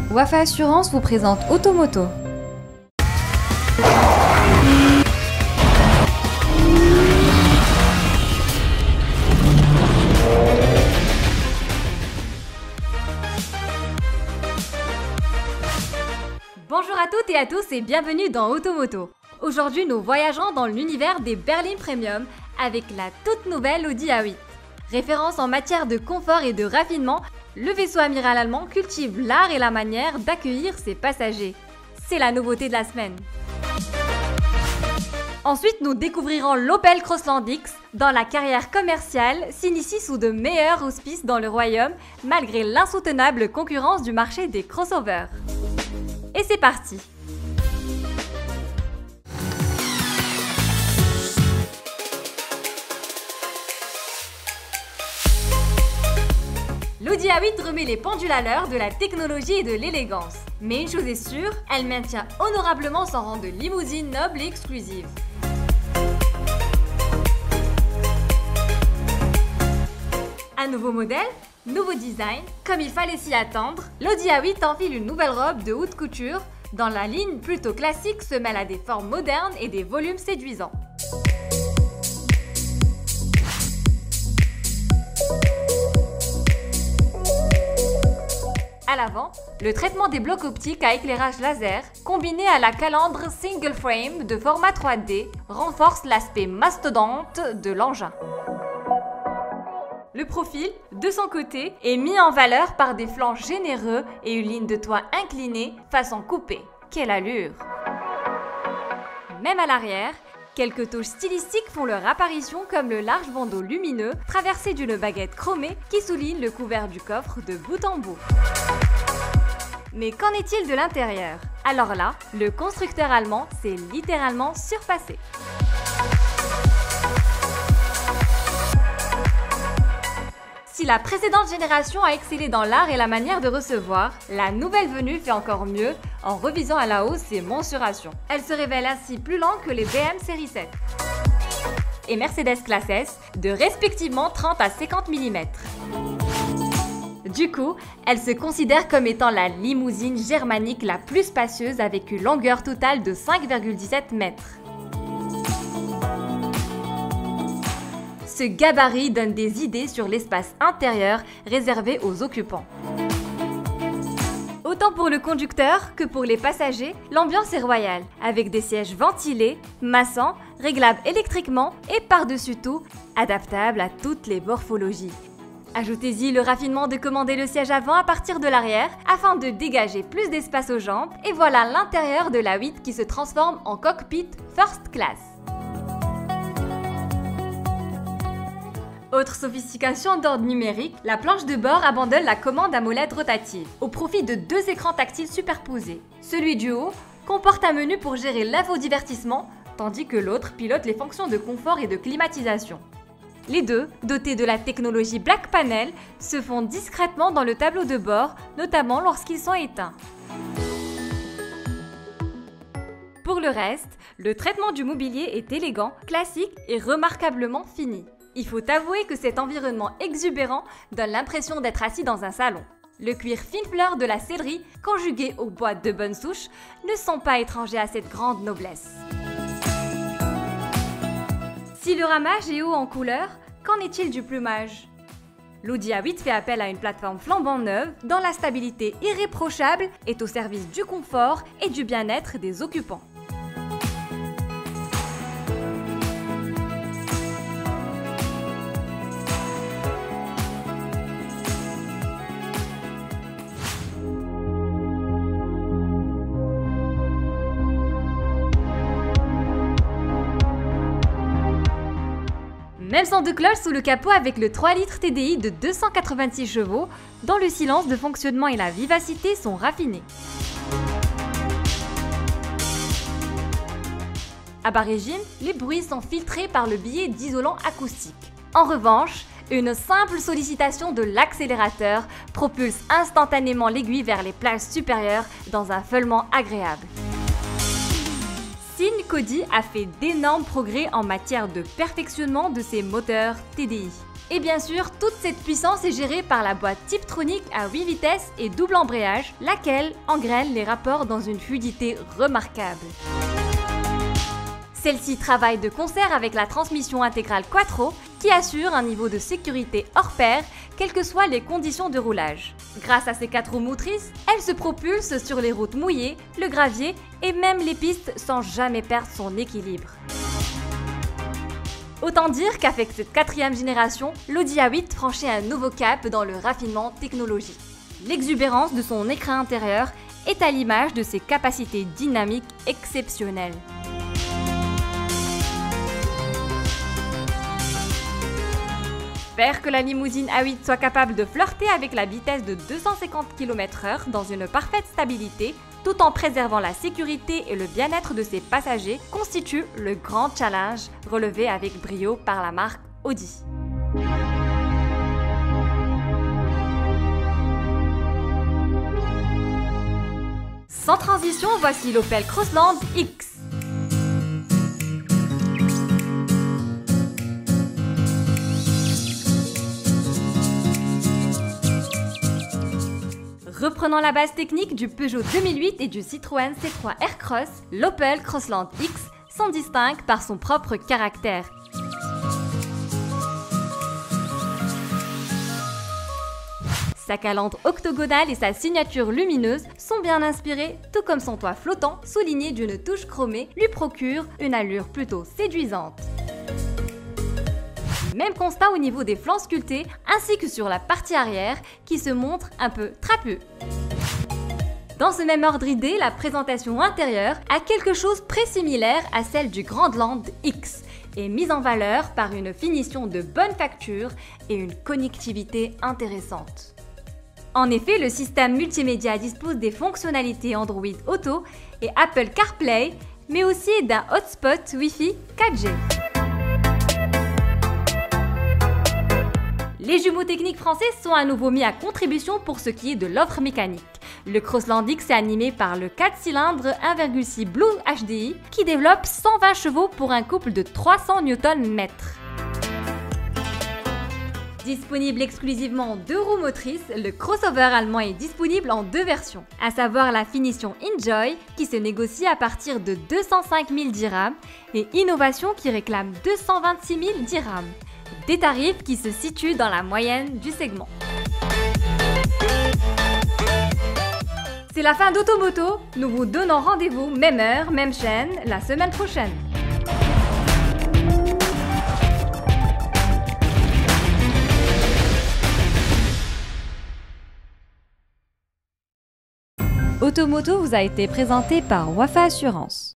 Wafa Assurance vous présente Automoto. Bonjour à toutes et à tous et bienvenue dans Automoto. Aujourd'hui, nous voyageons dans l'univers des berlines premium avec la toute nouvelle Audi A8. Référence en matière de confort et de raffinement, le vaisseau amiral allemand cultive l'art et la manière d'accueillir ses passagers. C'est la nouveauté de la semaine. Ensuite, nous découvrirons l'Opel Crossland X. Dans la carrière commerciale, s'initie sous de meilleurs auspices dans le royaume, malgré l'insoutenable concurrence du marché des crossovers. Et c'est parti! L'Audi A8 remet les pendules à l'heure de la technologie et de l'élégance. Mais une chose est sûre, elle maintient honorablement son rang de limousine noble et exclusive. Un nouveau modèle, nouveau design, comme il fallait s'y attendre, l'Audi A8 enfile une nouvelle robe de haute couture. Dans la ligne plutôt classique se mêle à des formes modernes et des volumes séduisants. À l'avant, le traitement des blocs optiques à éclairage laser, combiné à la calandre single frame de format 3D, renforce l'aspect mastodonte de l'engin. Le profil, de son côté, est mis en valeur par des flancs généreux et une ligne de toit inclinée façon coupée. Quelle allure! Même à l'arrière, quelques touches stylistiques font leur apparition comme le large bandeau lumineux traversé d'une baguette chromée qui souligne le couvert du coffre de bout en bout. Mais qu'en est-il de l'intérieur? Alors là, le constructeur allemand s'est littéralement surpassé. Si la précédente génération a excellé dans l'art et la manière de recevoir, la nouvelle venue fait encore mieux en revisant à la hausse ses mensurations. Elle se révèle ainsi plus lente que les BM série 7 et Mercedes Classe S de respectivement 30 à 50 mm. Du coup, elle se considère comme étant la limousine germanique la plus spacieuse avec une longueur totale de 5,17 mètres. Ce gabarit donne des idées sur l'espace intérieur réservé aux occupants. Autant pour le conducteur que pour les passagers, l'ambiance est royale, avec des sièges ventilés, massants, réglables électriquement et par-dessus tout, adaptables à toutes les morphologies. Ajoutez-y le raffinement de commander le siège avant à partir de l'arrière afin de dégager plus d'espace aux jambes et voilà l'intérieur de la A8 qui se transforme en cockpit first class. Autre sophistication d'ordre numérique, la planche de bord abandonne la commande à molette rotative au profit de deux écrans tactiles superposés. Celui du haut comporte un menu pour gérer l'infodivertissement, tandis que l'autre pilote les fonctions de confort et de climatisation. Les deux, dotés de la technologie Black Panel, se font discrètement dans le tableau de bord, notamment lorsqu'ils sont éteints. Pour le reste, le traitement du mobilier est élégant, classique et remarquablement fini. Il faut avouer que cet environnement exubérant donne l'impression d'être assis dans un salon. Le cuir fine fleur de la sellerie, conjugué au bois de bonne souche, ne sont pas étrangers à cette grande noblesse. Si le ramage est haut en couleur, qu'en est-il du plumage? L'Audi A8 fait appel à une plateforme flambant neuve dont la stabilité irréprochable est au service du confort et du bien-être des occupants. Même son de cloche sous le capot avec le 3 litres TDI de 286 chevaux, dont le silence de fonctionnement et la vivacité sont raffinés. À bas régime, les bruits sont filtrés par le biais d'isolant acoustique. En revanche, une simple sollicitation de l'accélérateur propulse instantanément l'aiguille vers les plages supérieures dans un feulement agréable. Cody a fait d'énormes progrès en matière de perfectionnement de ses moteurs TDI. Et bien sûr, toute cette puissance est gérée par la boîte Tiptronic à 8 vitesses et double embrayage, laquelle engraine les rapports dans une fluidité remarquable. Celle-ci travaille de concert avec la transmission intégrale Quattro qui assure un niveau de sécurité hors pair, quelles que soient les conditions de roulage. Grâce à ses 4 roues motrices, elle se propulse sur les routes mouillées, le gravier et même les pistes sans jamais perdre son équilibre. Autant dire qu'avec cette 4e génération, l'Audi A8 franchit un nouveau cap dans le raffinement technologique. L'exubérance de son écran intérieur est à l'image de ses capacités dynamiques exceptionnelles. J'espère que la limousine A8 soit capable de flirter avec la vitesse de 250 km/h dans une parfaite stabilité, tout en préservant la sécurité et le bien-être de ses passagers, constitue le grand challenge relevé avec brio par la marque Audi. Sans transition, voici l'Opel Crossland X. Reprenant la base technique du Peugeot 2008 et du Citroën C3 Aircross, l'Opel Crossland X s'en distingue par son propre caractère. Sa calandre octogonale et sa signature lumineuse sont bien inspirées, tout comme son toit flottant, souligné d'une touche chromée, lui procure une allure plutôt séduisante. Même constat au niveau des flancs sculptés ainsi que sur la partie arrière qui se montre un peu trapu. Dans ce même ordre d'idée, la présentation intérieure a quelque chose très similaire à celle du Grandland X et mise en valeur par une finition de bonne facture et une connectivité intéressante. En effet, le système multimédia dispose des fonctionnalités Android Auto et Apple CarPlay, mais aussi d'un hotspot Wi-Fi 4G. Les jumeaux techniques français sont à nouveau mis à contribution pour ce qui est de l'offre mécanique. Le Crossland X est animé par le 4 cylindres 1,6 Blue HDI qui développe 120 chevaux pour un couple de 300 Nm. Disponible exclusivement en 2 roues motrices, le crossover allemand est disponible en 2 versions, à savoir la finition Enjoy qui se négocie à partir de 205 000 dirhams et Innovation qui réclame 226 000 dirhams. Des tarifs qui se situent dans la moyenne du segment. C'est la fin d'Automoto, nous vous donnons rendez-vous même heure, même chaîne, la semaine prochaine. Automoto vous a été présenté par Wafa Assurance.